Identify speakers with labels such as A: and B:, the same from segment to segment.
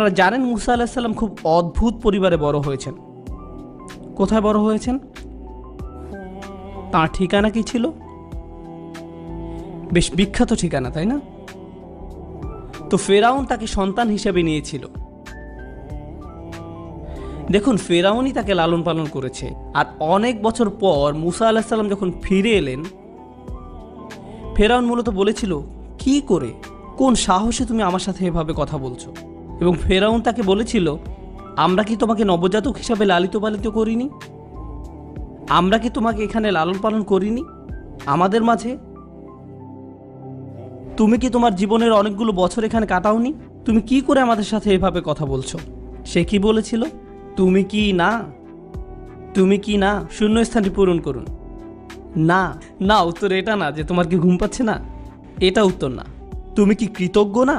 A: আপনারা জানেন মুসা আলাইহিস সালাম খুব অদ্ভুত পরিবারে বড় হয়েছেন। কোথায় বড় হয়েছেন? তাঁর ঠিকানা কি ছিল? বেশ বিখ্যাত ঠিকানা, তাই না? তো ফেরাউন তাকে সন্তান হিসেবে নিয়েছিল। দেখুন, ফেরাউনই তাকে লালন পালন করেছে। আর অনেক বছর পর মুসা আলাইহিস সালাম যখন ফিরে এলেন, ফেরাউন মূলত বলেছিল, কি করে, কোন সাহসে তুমি আমার সাথে এভাবে কথা বলছো? এবং ফেরাউন তাকে বলেছিল, আমরা কি তোমাকে নবজাতক হিসাবে লালিত পালিত করিনি? আমরা কি তোমাকে এখানে লালন পালন করিনি আমাদের মাঝে? তুমি কি তোমার জীবনের অনেকগুলো বছর এখানে কাটাওনি? তুমি কি করে আমাদের সাথে এভাবে কথা বলছো? সে কি বলেছিল? তুমি কি না, তুমি কি না, শূন্যস্থানটি পূরণ করুন। না না, উত্তর এটা না যে তোমার কি ঘুম পাচ্ছে না, এটা উত্তর না। তুমি কি কৃতজ্ঞ না?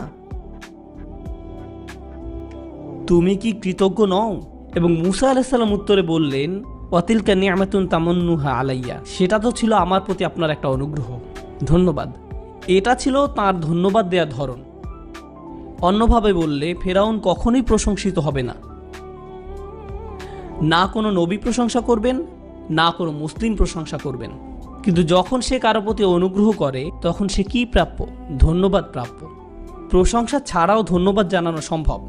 A: তুমি কি কৃতজ্ঞ নও? এবং মুসা আলাইহিস সালাম উত্তরে বললেন, ওয়াতিলকা নি'মাতুন তামান্নুহা আলাইয়া, সেটা তো ছিল আমার প্রতি আপনার একটা অনুগ্রহ, ধন্যবাদ। এটা ছিল তার ধন্যবাদ দেওয়ার ধরন। অন্যভাবে বললে, ফেরাউন কখনোই প্রশংসিত হবে না। না কোনো নবী প্রশংসা করবেন, না কোনো মুসলিম প্রশংসা করবেন। কিন্তু যখন সে কারো প্রতি অনুগ্রহ করে, তখন সে কি প্রাপ্য? ধন্যবাদ প্রাপ্য। প্রশংসা ছাড়াও ধন্যবাদ জানানো সম্ভব।